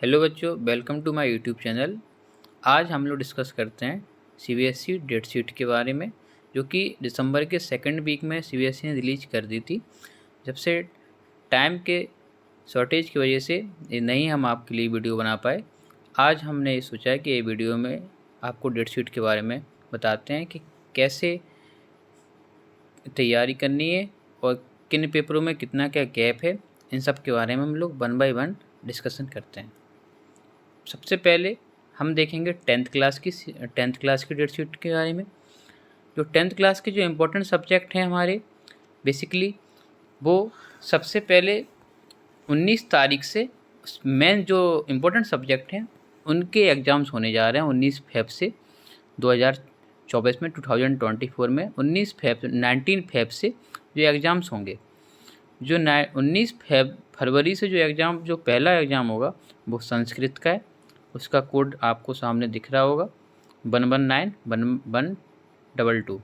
Hello बच्चों, welcome to my YouTube channel. आज हम लोग डिस्कस करते हैं सीबीएसई डेट शीट के बारे में, जो कि दिसंबर के सेकंड वीक में सीबीएसई ने रिलीज कर दी थी। जब से टाइम के शॉर्टेज की वजह से ये नहीं हम आपके लिए वीडियो बना पाए। आज हमने ये सोचा है कि ये वीडियो में आपको डेट शीट के बारे में बताते हैं कि कैसे तैयारी करनी है और किन पेपरों में कितना क्या गैप है। इन सब के बारे में हम लोग वन बाय वन डिस्कशन करते हैं। सबसे पहले हम देखेंगे टेंथ क्लास की डेट शीट के बारे में। जो टेंथ क्लास के जो इम्पोर्टेंट सब्जेक्ट हैं हमारे, बेसिकली वो सबसे पहले 19 तारीख से मेन जो इम्पोर्टेंट सब्जेक्ट हैं उनके एग्ज़ाम्स होने जा रहे हैं 19 फेब से 2024 में 2024 में 19 फेब से जो एग्ज़ाम्स होंगे। जो 19 फरवरी से जो पहला एग्ज़ाम होगा वो संस्कृत का है। उसका कोड आपको सामने दिख रहा होगा 119112।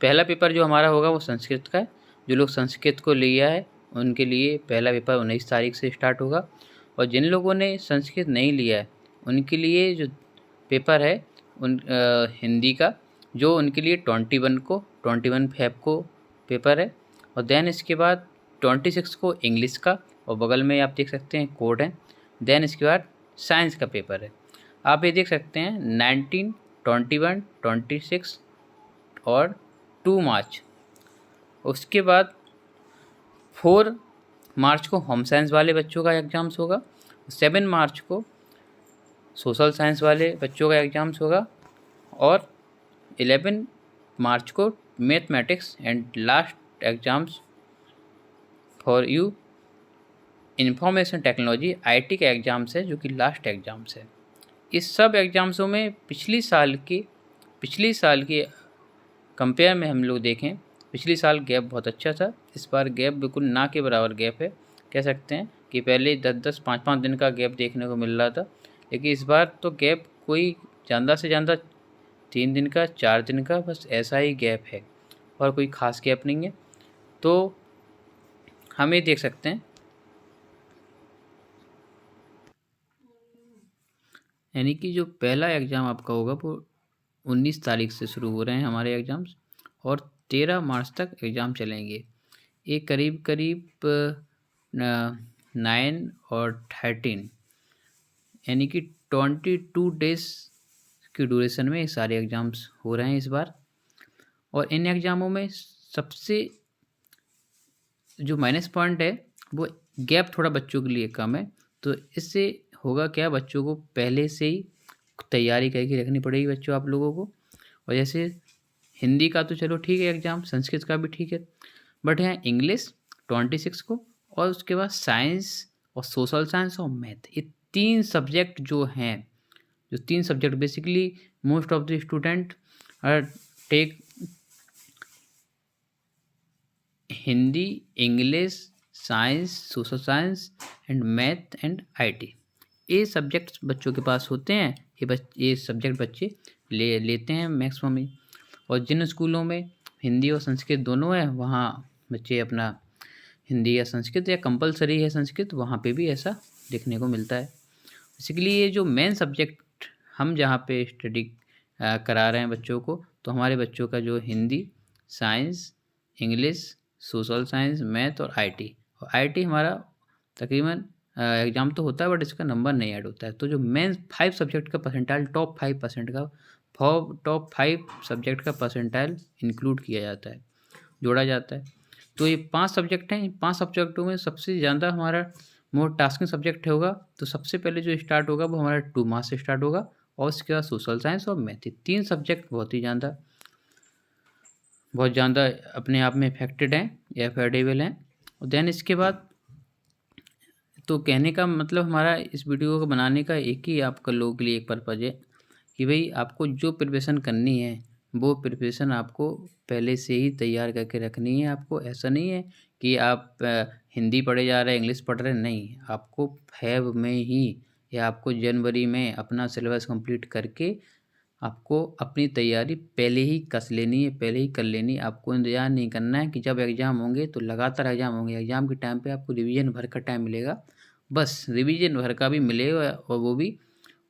पहला पेपर जो हमारा होगा वो संस्कृत का है। जो लोग संस्कृत को लिया है उनके लिए पहला पेपर 19 तारीख से स्टार्ट होगा, और जिन लोगों ने संस्कृत नहीं लिया है उनके लिए जो पेपर है हिंदी का, जो उनके लिए 21 फेब को पेपर है। और देन इसके बाद 26 को इंग्लिश का, और बगल में आप देख सकते हैं कोड है। देन इसके बाद साइंस का पेपर है। आप ये देख सकते हैं 19, 21, 26 और 2 मार्च। उसके बाद 4 मार्च को होम साइंस वाले बच्चों का एग्ज़ाम्स होगा। 7 मार्च को सोशल साइंस वाले बच्चों का एग्ज़ाम्स होगा, और 11 मार्च को mathematics and last exams for you information technology IT का एग्ज़ाम्स है, जो कि लास्ट एग्ज़ाम्स है। इस सब एग्ज़ाम्सों में पिछली साल के कंपेयर में हम लोग देखें, पिछली साल गैप बहुत अच्छा था। इस बार गैप बिल्कुल ना के बराबर गैप है। कह सकते हैं कि पहले 10-10, 5-5 दिन का गैप देखने को मिल रहा था, लेकिन इस बार तो गैप कोई ज़्यादा से ज़्यादा 3 दिन का, 4 दिन का, बस ऐसा ही गैप है और कोई ख़ास गैप नहीं है। तो हम ये देख सकते हैं, यानी कि जो पहला एग्ज़ाम आपका होगा वो 19 तारीख से शुरू हो रहे हैं हमारे एग्ज़ाम्स, और 13 मार्च तक एग्ज़ाम चलेंगे। ये करीब 9 और 13, यानी कि 22 डेज़ की ड्यूरेशन में ये सारे एग्ज़ाम्स हो रहे हैं इस बार। और इन एग्ज़ामों में सबसे जो माइनस पॉइंट है वो गैप थोड़ा बच्चों के लिए कम है। तो इससे होगा क्या, बच्चों को पहले से ही तैयारी करके रखनी पड़ेगी बच्चों आप लोगों को। और जैसे हिंदी का तो चलो ठीक है एग्ज़ाम, संस्कृत का भी ठीक है, बट यहाँ इंग्लिश 26 को, और उसके बाद साइंस और सोशल साइंस और मैथ, ये 3 सब्जेक्ट जो हैं, जो 3 subject basically most of the student take Hindi, English, science, social science and math and IT। ये सब्जेक्ट्स बच्चों के पास होते हैं। ये सब्जेक्ट बच्चे लेते हैं मैक्सिमम ही। और जिन स्कूलों में हिंदी और संस्कृत दोनों है, वहाँ बच्चे अपना हिंदी या संस्कृत, या कंपलसरी है संस्कृत, वहाँ पे भी ऐसा देखने को मिलता है। बेसिकली ये जो मेन सब्जेक्ट हम जहाँ पे स्टडी करा रहे हैं बच्चों को, तो हमारे बच्चों का जो Hindi, science, English, social science, math और IT। और IT हमारा तकरीबन एग्ज़ाम तो होता है, बट इसका नंबर नहीं ऐड होता है। तो जो मेन 5 सब्जेक्ट का परसेंटाइल, टॉप 5 सब्जेक्ट का परसेंटाइल इंक्लूड किया जाता है, जोड़ा जाता है। तो ये 5 सब्जेक्ट हैं। इन 5 सब्जेक्टों में सबसे ज़्यादा हमारा मोर टास्किंग सब्जेक्ट होगा। तो सबसे पहले जो स्टार्ट होगा वो हमारा 2 मार्च से स्टार्ट होगा, और उसके बाद सोशल साइंस और मैथ। 3 सब्जेक्ट बहुत ज़्यादा अपने आप में इफेक्टेड हैं या अफोर्डेबल हैं। और देन इसके बाद, तो कहने का मतलब हमारा इस वीडियो को बनाने का एक ही आपका लोगों के लिए एक पर्पज़ है कि भाई आपको जो प्रिपरेशन करनी है वो प्रिपरेशन आपको पहले से ही तैयार करके रखनी है। आपको ऐसा नहीं है कि आप हिंदी पढ़े जा रहे हैं, इंग्लिश पढ़ रहे हैं, नहीं। आपको फेब में ही या आपको जनवरी में अपना सिलेबस कंप्लीट करके आपको अपनी तैयारी पहले ही कस लेनी है, पहले ही कर लेनी है। आपको इंतज़ार नहीं करना है कि जब एग्ज़ाम होंगे तो लगातार एग्ज़ाम होंगे। एग्ज़ाम के टाइम पे आपको रिवीजन भर का टाइम मिलेगा, बस रिवीजन भर का भी मिलेगा, और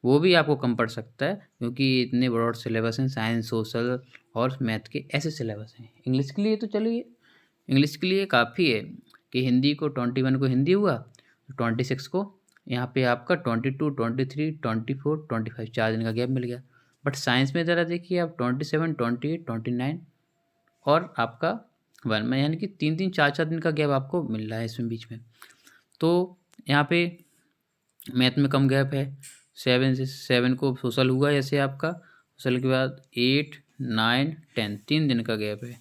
वो भी आपको कम पड़ सकता है, क्योंकि इतने ब्रॉड सिलेबस हैं, साइंस, सोशल और मैथ के ऐसे सिलेबस हैं। इंग्लिश के लिए तो चलिए, इंग्लिश के लिए काफ़ी है कि हिंदी को 21 को हिंदी हुआ, 26 को यहाँ पे आपका 22, 23, 24, 25 4 दिन का गैप मिल गया। बट साइंस में ज़रा देखिए आप 27, 28, 29 और आपका 1 में, यानी कि 3 4 4 दिन का गैप आपको मिल रहा है इसमें बीच में। तो यहाँ पे मैथ में कम गैप है, 7 को सोशल हुआ जैसे आपका, सोशल के बाद 8, 9, 10 3 दिन का गैप है,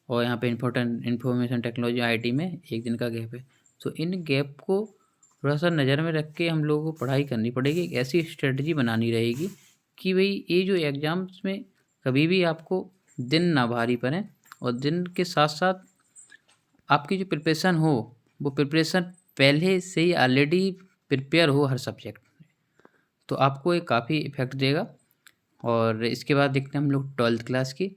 और यहाँ पे इंफॉर्मेशन टेक्नोलॉजी IT में 1 दिन का गैप है। तो इन गैप को थोड़ा सा नज़र में रख के हम लोगों को पढ़ाई करनी पड़ेगी, एक ऐसी स्ट्रेटजी बनानी रहेगी कि भाई ये जो एग्ज़ाम्स में कभी भी आपको दिन ना भारी पड़े, और दिन के साथ साथ आपकी जो प्रिपरेशन हो वो प्रिपरेशन पहले से ही ऑलरेडी प्रिपेयर हो हर सब्जेक्ट में, तो आपको ये काफ़ी इफेक्ट देगा। और इसके बाद देखते हैं हम लोग 12th क्लास की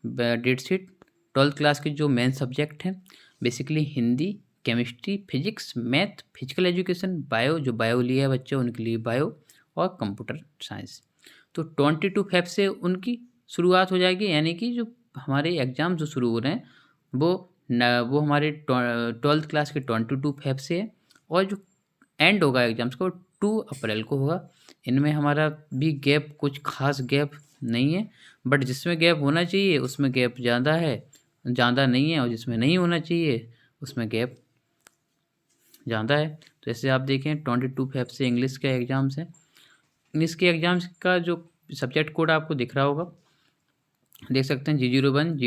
डेट शीट। 12th क्लास के जो मेन सब्जेक्ट हैं basically Hindi, chemistry, physics, math, physical education, bio, जो बायो लिया है बच्चे उनके लिए बायो, और कंप्यूटर साइंस। तो 22 फेब से उनकी शुरुआत हो जाएगी, यानी कि जो हमारे एग्ज़ाम जो शुरू हो रहे हैं वो हमारे 12th क्लास के 22 फेब से है, और जो एंड होगा एग्ज़ाम्स को 2 अप्रैल को होगा। इनमें हमारा भी गैप कुछ खास गैप नहीं है, बट जिसमें गैप होना चाहिए उसमें गैप ज़्यादा नहीं है, और जिसमें नहीं होना चाहिए उसमें गैप ज़्यादा है। तो जैसे आप देखें 22 फेब से इंग्लिश के एग्ज़ाम्स हैं। इंग्लिश के एग्ज़ाम्स का जो सब्जेक्ट कोड आपको दिख रहा होगा, देख सकते हैं G01,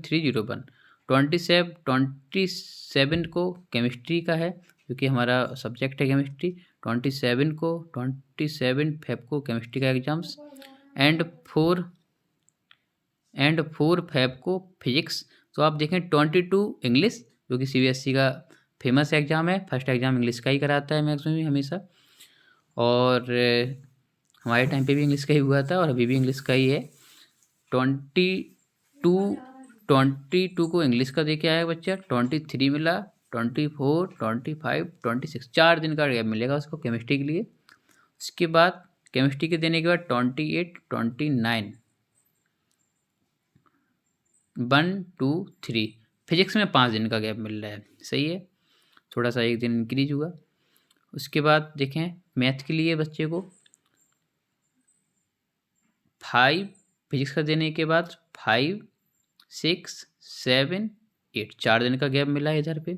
301। 27 को केमिस्ट्री का है, क्योंकि हमारा सब्जेक्ट है केमिस्ट्री। 27 फेब को केमिस्ट्री का एग्ज़ाम्स, एंड 4 फेब को फिजिक्स। तो आप देखें 22 इंग्लिश, जो कि CBSE का फेमस एग्ज़ाम है, फर्स्ट एग्ज़ाम इंग्लिश का ही कराता है मैक्सिमम हमेशा, और हमारे टाइम पे भी इंग्लिश का ही हुआ था और अभी भी इंग्लिश का ही है। 22 को इंग्लिश का दे के आया बच्चा, 23 मिला, 24, 25, 26 4 दिन का गैप मिलेगा उसको केमिस्ट्री के लिए। उसके बाद केमिस्ट्री के देने के बाद 28, 29 1, 2, 3 फिजिक्स में 5 दिन का गैप मिल रहा है, सही है, थोड़ा सा 1 दिन इंक्रीज हुआ। उसके बाद देखें मैथ के लिए बच्चे को 5 फिजिक्स का देने के बाद 5, 6, 7, 8 4 दिन का गैप मिला है इधर पे।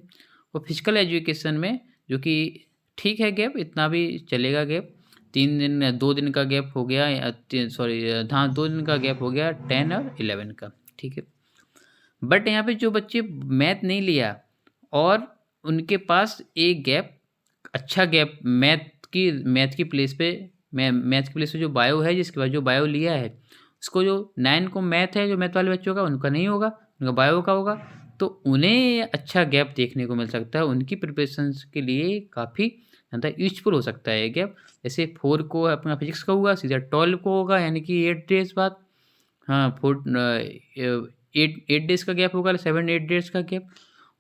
और फिजिकल एजुकेशन में जो कि ठीक है गैप, इतना भी चलेगा गैप, 2 दिन का गैप हो गया, हाँ 2 दिन का गैप हो गया 10 और 11 का, ठीक है। बट यहाँ पे जो बच्चे मैथ नहीं लिया और उनके पास एक गैप, अच्छा गैप मैथ की प्लेस पे, मैथ की प्लेस पे जो बायो है, जिसके बाद जो बायो लिया है उसको, जो 9 को मैथ है, जो मैथ वाले बच्चों का उनका नहीं होगा, उनका बायो का होगा, तो उन्हें अच्छा गैप देखने को मिल सकता है, उनकी प्रिपरेशन के लिए काफ़ी ज़्यादा यूजफुल हो सकता है ये गैप। जैसे 4 को अपना फिजिक्स का हुआ, सीधा 12 को होगा, यानी कि 8 डेज बाद, हाँ 8 डेज का गैप होगा, 7-8 डेज का गैप,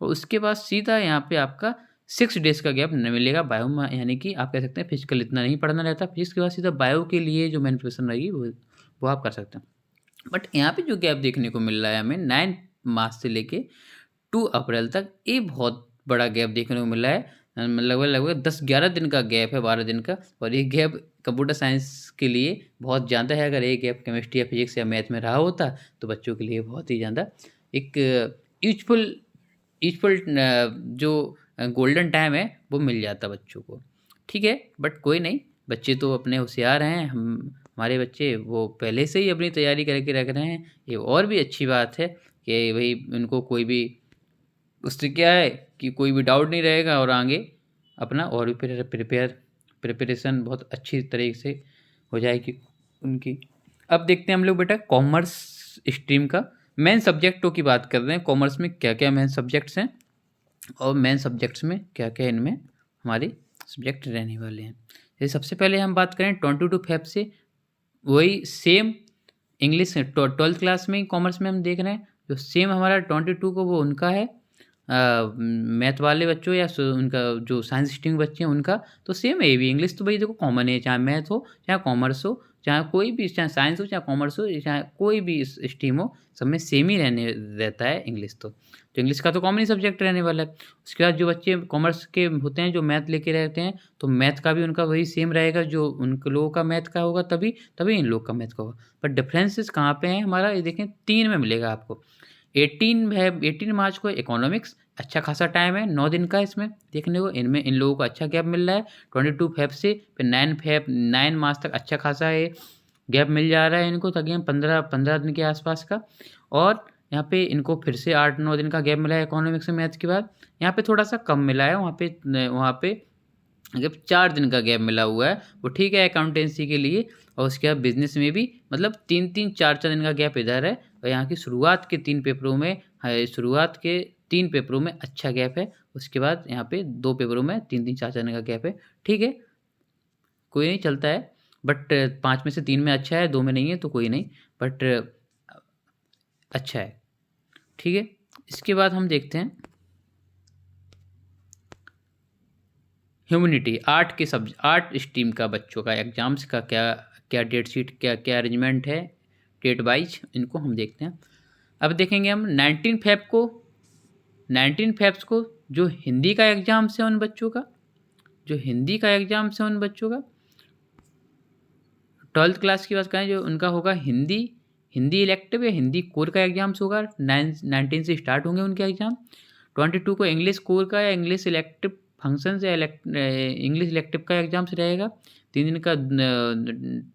और उसके बाद सीधा यहाँ पे आपका 6 डेज का गैप न मिलेगा बायो में, यानी कि आप कह सकते हैं फिजिकल इतना नहीं पढ़ना रहता, फिजिक्स के बाद सीधा बायो के लिए जो मेन प्रिपरेशन रहेगी वो आप कर सकते हैं। बट यहाँ पे जो गैप देखने को मिल रहा है हमें 9 मार्च से लेके 2 अप्रैल तक, ये बहुत बड़ा गैप देखने को मिल रहा है, लगभग 10-11 दिन का गैप है, 12 दिन का, और ये गैप कंप्यूटर साइंस के लिए बहुत ज़्यादा है। अगर ये गैप केमिस्ट्री या फिजिक्स या मैथ में रहा होता तो बच्चों के लिए बहुत ही ज़्यादा एक यूजफुल जो गोल्डन टाइम है वो मिल जाता बच्चों को, ठीक है। बट कोई नहीं, बच्चे तो अपने होशियार हैं, हमारे बच्चे वो पहले से ही अपनी तैयारी करके रख रहे हैं, ये और भी अच्छी बात है कि भाई उनको कोई भी उससे क्या है कि कोई भी डाउट नहीं रहेगा, और आगे अपना और भी प्रिपरेशन बहुत अच्छी तरीके से हो जाएगी उनकी। अब देखते हैं हम लोग बेटा कॉमर्स स्ट्रीम का मेन सब्जेक्टों की बात कर रहे हैं, कॉमर्स में क्या क्या मेन सब्जेक्ट्स हैं और मेन सब्जेक्ट्स में क्या क्या इनमें हमारे सब्जेक्ट रहने वाले हैं। जैसे सबसे पहले हम बात करें 22 फेब से, वही सेम इंग्लिश 12th क्लास में ही कॉमर्स में हम देख रहे हैं, जो सेम हमारा 22 को वो उनका है, मैथ वाले बच्चों या उनका जो साइंस स्ट्रीम बच्चे हैं उनका तो सेम है। ये भी इंग्लिश तो भाई देखो कॉमन है, चाहे मैथ हो चाहे कॉमर्स हो, चाहे कोई भी, चाहे साइंस हो चाहे कॉमर्स हो, चाहे कोई भी स्ट्रीम हो, सब में सेम ही रहता है इंग्लिश। तो इंग्लिश का तो कॉमन ही सब्जेक्ट रहने वाला है। उसके बाद जो बच्चे कॉमर्स के होते हैं जो मैथ लेके रहते हैं, तो मैथ का भी उनका वही सेम रहेगा, जो उन लोगों का मैथ का होगा तभी इन लोग का मैथ का होगा। पर डिफरेंसेस कहाँ पे हैं हमारा, ये देखें 3 में मिलेगा आपको। 18 है, 18 मार्च को इकोनॉमिक्स, अच्छा खासा टाइम है, 9 दिन का इसमें देखने को, इनमें इन लोगों को अच्छा गैप मिल रहा है 22 फेब से, फिर 9 मार्च तक अच्छा खासा है गैप मिल जा रहा है इनको, तकरीबन 15 दिन के आसपास का। और यहाँ पे इनको फिर से 8-9 दिन का गैप मिला है इकोनॉमिक्स में मैथ के बाद। यहाँ पे थोड़ा सा कम मिला है, वहाँ पे जब 4 दिन का गैप मिला हुआ है वो ठीक है अकाउंटेंसी के लिए। और उसके बाद बिजनेस में भी मतलब 3-3 4-4 दिन का गैप इधर है। और यहाँ की शुरुआत के 3 पेपरों में शुरुआत के 3 पेपरों में अच्छा गैप है, उसके बाद यहाँ पे 2 पेपरों में 3-3 4-4 दिन का गैप है। ठीक है, कोई नहीं, चलता है। बट 5 में से 3 में अच्छा है, 2 में नहीं है तो कोई नहीं, बट अच्छा है। ठीक है, इसके बाद हम देखते हैं ह्यूमैनिटी, आर्ट स्ट्रीम का बच्चों का एग्जाम्स का क्या डेट शीट, क्या अरेंजमेंट है डेट वाइज, इनको हम देखते हैं। अब देखेंगे हम 19 फेब्स को जो हिंदी का एग्ज़ाम है उन बच्चों का, 12th क्लास की बात करें जो उनका होगा हिंदी इलेक्टिव या हिंदी कोर का एग्ज़ाम्स होगा, 19 से स्टार्ट होंगे उनके एग्ज़ाम। 22 को इंग्लिश कोर का या इंग्लिश इलेक्टिव फंक्शन या इंग्लिश इलेक्टिव का एग्ज़ाम्स रहेगा, 3 दिन का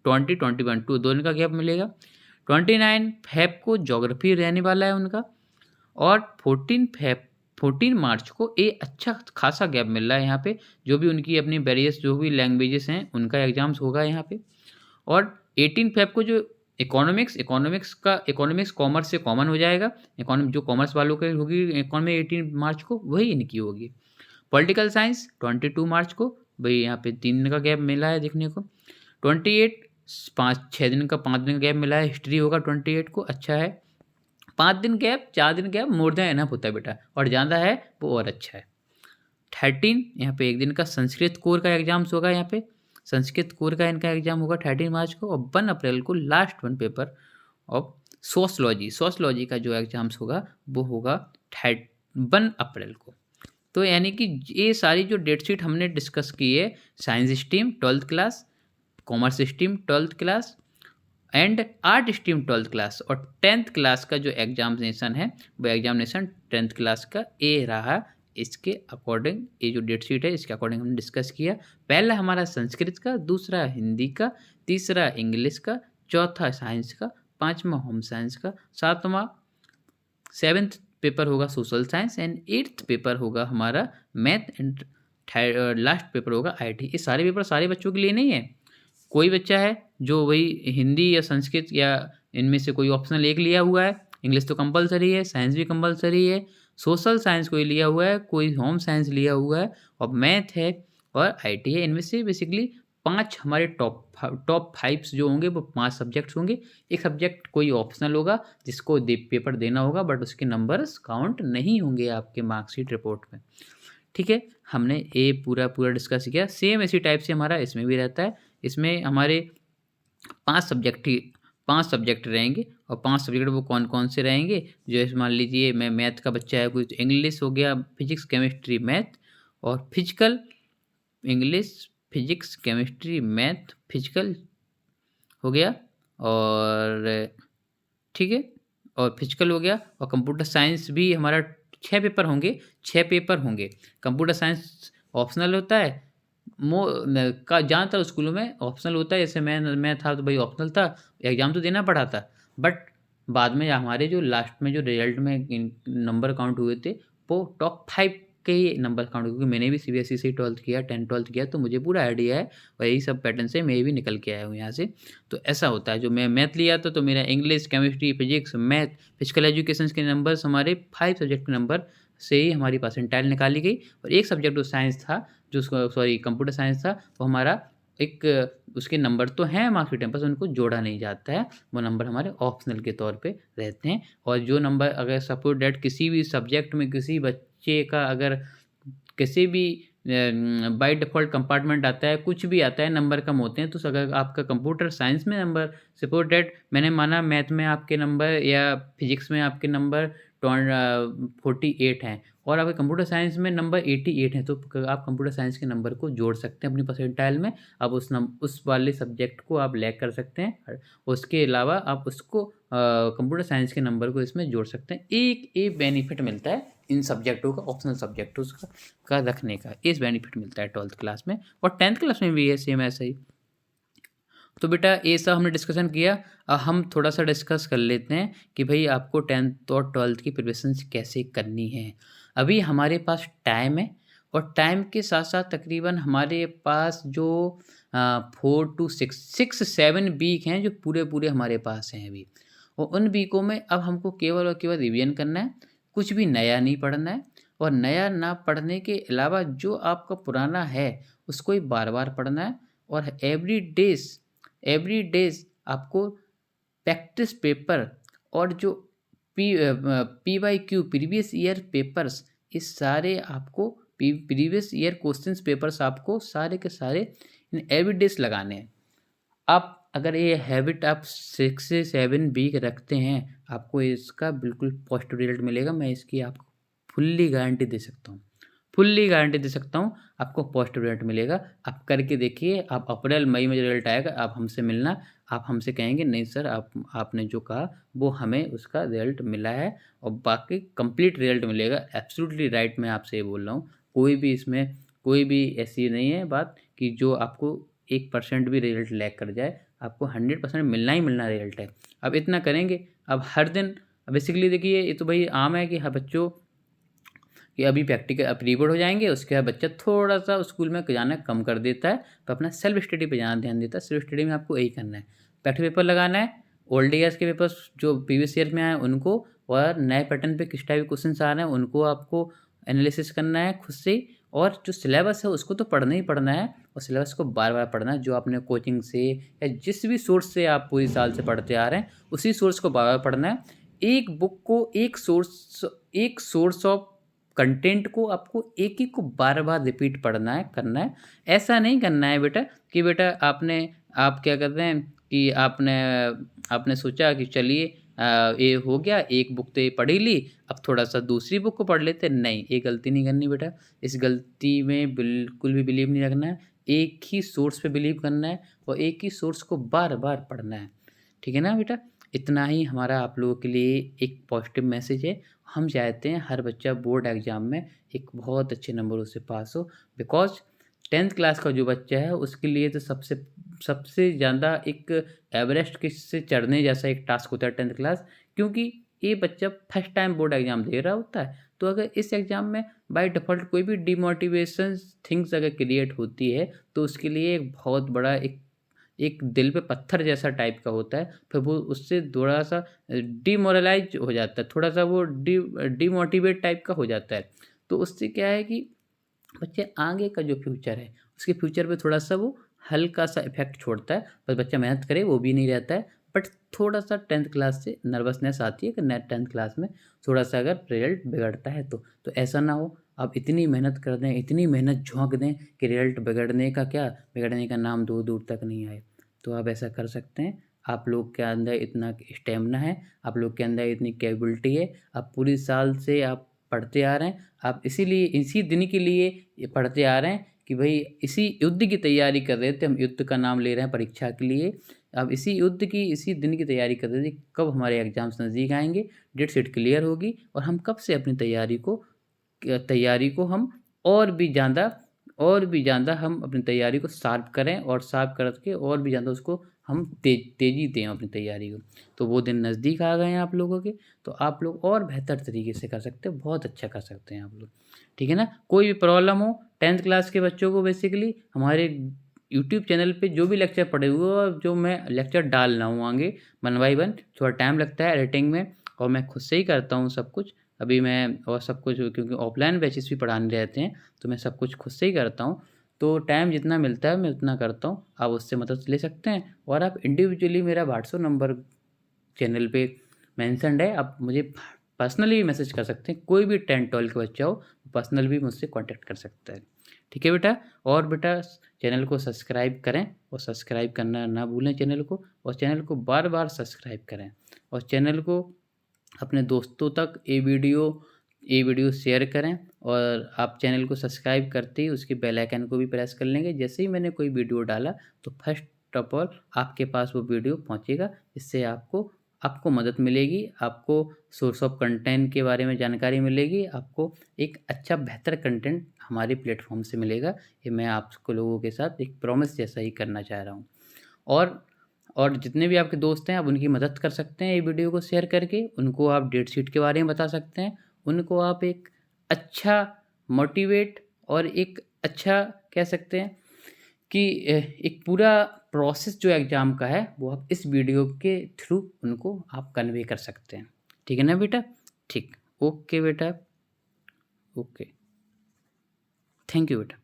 20-21 2 दिन का गैप मिलेगा। 29 फेब को ज्योग्राफी रहने वाला है उनका, और 14 मार्च को अच्छा खासा गैप मिल रहा है यहाँ पे, जो भी उनकी अपनी वेरियस जो भी लैंग्वेजेस हैं उनका एग्ज़ाम्स होगा यहाँ पे। और 18 फेब को जो इकोनॉमिक्स कॉमर्स से कॉमन हो जाएगा, जो कॉमर्स वालों की होगी इकोनॉमी 18 मार्च को वही इनकी होगी। पॉलिटिकल साइंस 22 मार्च को, भाई यहाँ पे 3 दिन का गैप मिला है देखने को। 28 5 दिन का गैप मिला है, हिस्ट्री होगा 28 को, अच्छा है। 5 दिन गैप 4 दिन गैप मोर देन एनफ होता है बेटा, और ज़्यादा है वो और अच्छा है। 13 यहाँ पे 1 दिन का संस्कृत कोर का एग्जाम्स होगा, यहाँ पे संस्कृत कोर का इनका एग्जाम होगा 13 मार्च को। और 1 अप्रैल को लास्ट 1 पेपर ऑफ सोशलॉजी का जो एग्जाम्स होगा वो होगा 1 अप्रैल को। तो यानी कि ये सारी जो डेट शीट हमने डिस्कस की है, science stream 12th class, commerce stream 12th class and art stream 12th class, और 10th क्लास का जो एग्जामिनेशन है वो एग्जामिनेशन 10th क्लास का ए रहा। इसके अकॉर्डिंग ये जो डेट शीट है इसके अकॉर्डिंग हमने डिस्कस किया। पहला हमारा संस्कृत का, दूसरा हिंदी का, तीसरा इंग्लिश का, चौथा साइंस का, 5वां होम साइंस का, 7th पेपर होगा social science, and 8th paper होगा हमारा मैथ, एंड लास्ट पेपर होगा IT। ये सारे पेपर सारे बच्चों के लिए नहीं है, कोई बच्चा है जो वही हिंदी या संस्कृत या इनमें से कोई ऑप्शनल एक लिया हुआ है, इंग्लिश तो कंपलसरी है, साइंस भी कंपलसरी है, सोशल साइंस कोई लिया हुआ है, कोई होम साइंस लिया हुआ है, और मैथ है और IT है। इनमें से बेसिकली 5 हमारे टॉप 5 जो होंगे वो 5 सब्जेक्ट्स होंगे। एक सब्जेक्ट कोई ऑप्शनल होगा जिसको पेपर देना होगा, बट उसके नंबर्स काउंट नहीं होंगे आपके मार्कशीट रिपोर्ट में। ठीक है, हमने ये पूरा डिस्कस किया। सेम इसी टाइप से हमारा इसमें भी रहता है। इसमें हमारे 5 सब्जेक्ट रहेंगे, और 5 सब्जेक्ट वो कौन कौन से रहेंगे, जो मान लीजिए मैं मैथ का बच्चा है कोई, तो इंग्लिश हो गया, फिजिक्स केमिस्ट्री मैथ, और physical English physics chemistry math physical हो गया, और ठीक है, और फिजिकल हो गया। और कंप्यूटर साइंस भी हमारा 6 पेपर होंगे। कंप्यूटर साइंस ऑप्शनल होता है, का ज़्यादातर स्कूलों में ऑप्शनल होता है। जैसे मैं था तो भाई ऑप्शनल था, एग्ज़ाम तो देना पड़ा था, बट बाद में हमारे जो लास्ट में जो रिजल्ट में नंबर काउंट हुए थे वो टॉप 5 के ही नंबर काउंट, क्योंकि मैंने भी CBSE से 12th किया, 12th किया, तो मुझे पूरा आइडिया है, और यही सब पैटर्न से मैं भी निकल के आया हूँ यहाँ से। तो ऐसा होता है, जो मैं मैथ लिया था तो मेरा English chemistry physics math physical education के नंबर्स हमारे 5 सब्जेक्ट के नंबर से ही हमारी परसेंटाइल निकाली गई। और एक सब्जेक्ट जो साइंस था, कंप्यूटर साइंस था, वो हमारा एक उसके नंबर तो हैं मार्क्स शीट में, बस उनको जोड़ा नहीं जाता है, वो नंबर हमारे ऑप्शनल के तौर पे रहते हैं। और जो नंबर अगर सपोज डैट किसी भी सब्जेक्ट में किसी बच्चे का अगर किसी भी बाय डिफ़ॉल्ट कंपार्टमेंट आता है, कुछ भी आता है, नंबर कम होते हैं, तो अगर आपका कंप्यूटर साइंस में नंबर सपोज डैट मैंने माना मैथ में आपके नंबर या फिजिक्स में आपके नंबर 48 हैं और आपके कंप्यूटर साइंस में नंबर 88 है, तो आप कंप्यूटर साइंस के नंबर को जोड़ सकते हैं अपनी परसेंटाइल में। आप उस वाले सब्जेक्ट को आप लैग कर सकते हैं। उसके अलावा आप उसको कंप्यूटर साइंस के नंबर को इसमें जोड़ सकते हैं। एक बेनिफिट मिलता है इन सब्जेक्टों का, ऑप्शनल सब्जेक्टों का रखने का, इस बेनिफिट मिलता है 12th क्लास में, और 10th क्लास में भी है सेम ऐसा ही। तो बेटा ये सब हमने डिस्कशन किया। अब हम थोड़ा सा डिस्कस कर लेते हैं कि भाई आपको 10th और 12th की प्रिपरेशन कैसे करनी है। अभी हमारे पास टाइम है, और टाइम के साथ साथ तकरीबन हमारे पास जो 4 to 6 वीक हैं जो पूरे हमारे पास हैं अभी। और उन वीकों में अब हमको केवल और केवल रिवीजन करना है, कुछ भी नया नहीं पढ़ना है। और नया ना पढ़ने के अलावा जो आपका पुराना है उसको ही बार बार पढ़ना है। और एवरी डेज आपको प्रैक्टिस पेपर और जो PYQ प्रीवियस ईयर पेपर्स, इस सारे आपको प्रीवियस ईयर क्वेश्चंस पेपर्स आपको सारे के सारे इन एवरी डेज लगाने हैं। आप अगर ये हैबिट आप 6 से 7 वीक रखते हैं, आपको इसका बिल्कुल पॉजिटिव रिजल्ट मिलेगा। मैं इसकी आपको फुल्ली गारंटी दे सकता हूँ, आपको पॉजिटिव रिजल्ट मिलेगा। आप करके देखिए, आप अप्रैल मई में रिजल्ट आएगा, आप हमसे मिलना, आप हमसे कहेंगे नहीं सर आपने जो कहा वो हमें उसका रिजल्ट मिला है, और बाकी कंप्लीट रिजल्ट मिलेगा। एब्सोल्युटली राइट, मैं आपसे ये बोल रहा हूँ। कोई भी ऐसी नहीं है बात कि जो आपको 1% भी रिजल्ट लैग कर जाए। आपको 100% मिलना ही मिलना रिजल्ट है। अब इतना करेंगे, अब हर दिन बेसिकली देखिए, ये तो भाई आम है कि हर बच्चों कि अभी प्रैक्टिकल अब रिपोर्ट हो जाएंगे, उसके बाद बच्चा थोड़ा सा स्कूल में जाना कम कर देता है, तो अपना सेल्फ स्टडी पे ध्यान देता है। सेल्फ स्टडी में आपको यही करना है, प्रैक्टिस पेपर लगाना है, ओल्ड ईयर्स के पेपर्स जो प्रीवियस ईयर में आए उनको, और नए पैटर्न पे किस टाइप के क्वेश्चन आ रहे हैं उनको आपको एनालिसिस करना है खुद से। और जो सिलेबस है उसको तो पढ़ना ही पढ़ना है, और सिलेबस को बार बार पढ़ना है। जो आपने कोचिंग से या जिस भी सोर्स से आप पूरी साल से पढ़ते आ रहे हैं, उसी सोर्स को बार बार पढ़ना है। एक बुक को एक सोर्स ऑफ कंटेंट को आपको एक ही को बार बार रिपीट पढ़ना है, करना है। ऐसा नहीं करना है बेटा कि बेटा आप क्या करते हैं कि आपने सोचा कि चलिए ये हो गया, एक बुक तो ये पढ़ ही ली, अब थोड़ा सा दूसरी बुक को पढ़ लेते। नहीं, ये गलती नहीं करनी बेटा। इस गलती में बिल्कुल भी बिलीव नहीं रखना है। एक ही सोर्स पे बिलीव करना है, और एक ही सोर्स को बार बार पढ़ना है। ठीक है ना बेटा? इतना ही हमारा आप लोगों के लिए एक पॉजिटिव मैसेज है। हम चाहते हैं हर बच्चा बोर्ड एग्ज़ाम में एक बहुत अच्छे नंबरों से पास हो, बिकॉज 10th क्लास का जो बच्चा है उसके लिए तो सबसे ज़्यादा एक एवरेस्ट के से चढ़ने जैसा एक टास्क होता है 10th क्लास। क्योंकि ये बच्चा फर्स्ट टाइम बोर्ड एग्ज़ाम दे रहा होता है, तो अगर इस एग्ज़ाम में बाय डिफ़ॉल्ट कोई भी डिमोटिवेशन थिंग्स अगर क्रिएट होती है, तो उसके लिए एक बहुत बड़ा एक दिल पे पत्थर जैसा टाइप का होता है। फिर वो उससे थोड़ा सा डिमोरलाइज हो जाता है, थोड़ा सा वो डिमोटिवेट टाइप का हो जाता है। तो उससे क्या है कि बच्चे आगे का जो फ्यूचर है उसके फ्यूचर पे थोड़ा सा वो हल्का सा इफेक्ट छोड़ता है। बस बच्चा मेहनत करे वो भी नहीं रहता है, बट थोड़ा सा 10th क्लास से नर्वसनेस आती है कि 10th क्लास में थोड़ा सा अगर रिजल्ट बिगड़ता है तो ऐसा ना हो। आप इतनी मेहनत कर दें, इतनी मेहनत झोंक दें कि रिजल्ट बिगड़ने का नाम दूर दूर तक नहीं आए। तो आप ऐसा कर सकते हैं। आप लोग के अंदर इतना स्टेमिना है, आप लोग के अंदर इतनी कैपेबिलिटी है, आप पूरी साल से आप पढ़ते आ रहे हैं। आप इसीलिए इसी दिन के लिए ये पढ़ते आ रहे हैं कि भाई इसी युद्ध की तैयारी कर रहे थे। हम युद्ध का नाम ले रहे हैं परीक्षा के लिए। अब इसी दिन की तैयारी कर रहे थे, कब हमारे एग्ज़ाम्स नज़दीक आएंगे, डेट शीट क्लियर होगी, और हम कब से अपनी तैयारी को हम और भी ज़्यादा हम अपनी तैयारी को शार्प करें, और शार्प करके और भी ज़्यादा उसको हम तेज़ी दें अपनी तैयारी को। तो वो दिन नज़दीक आ गए हैं आप लोगों के, तो आप लोग और बेहतर तरीके से कर सकते हैं, बहुत अच्छा कर सकते हैं आप लोग। ठीक है ना? कोई भी प्रॉब्लम हो 10th क्लास के बच्चों को, बेसिकली हमारे यूट्यूब चैनल पे जो भी लेक्चर पड़े हुए और जो मैं लेक्चर डाल रहा हूँ आगे 1 बाय 1, थोड़ा टाइम लगता है एडिटिंग में, और मैं खुद से ही करता हूँ सब कुछ। अभी मैं और सब कुछ क्योंकि ऑफलाइन बैचेस भी पढ़ाने रहते हैं, तो मैं सब कुछ खुद से ही करता हूँ। तो टाइम जितना मिलता है मैं उतना करता हूँ, आप उससे मदद ले सकते हैं। और आप इंडिविजुअली मेरा व्हाट्सएप नंबर चैनल पे मेंशन्ड है, आप मुझे पर्सनली भी मैसेज कर सकते हैं। कोई भी 10-12 का बच्चा हो पर्सनल भी मुझसे कांटेक्ट कर सकता है। ठीक है बेटा। और बेटा चैनल को सब्सक्राइब करें और सब्सक्राइब करना ना भूलें चैनल को, और चैनल को बार बार सब्सक्राइब करें, और चैनल को अपने दोस्तों तक ये वीडियो शेयर करें। और आप चैनल को सब्सक्राइब करते ही उसके बेल आइकन को भी प्रेस कर लेंगे। जैसे ही मैंने कोई वीडियो डाला तो फर्स्ट ऑफ ऑल आपके पास वो वीडियो पहुंचेगा। इससे आपको मदद मिलेगी, आपको सोर्स ऑफ कंटेंट के बारे में जानकारी मिलेगी, आपको एक अच्छा बेहतर कंटेंट हमारे प्लेटफॉर्म से मिलेगा। ये मैं आपको लोगों के साथ एक प्रॉमिस जैसा ही करना चाह रहा हूँ। और जितने भी आपके दोस्त हैं आप उनकी मदद कर सकते हैं ये वीडियो को शेयर करके। उनको आप डेट शीट के बारे में बता सकते हैं, उनको आप एक अच्छा मोटिवेट और एक अच्छा कह सकते हैं कि एक पूरा प्रोसेस जो एग्ज़ाम का है वो आप इस वीडियो के थ्रू उनको आप कन्वे कर सकते हैं। ठीक है ना बेटा? ठीक। ओके बेटा, ओके। थैंक यू बेटा।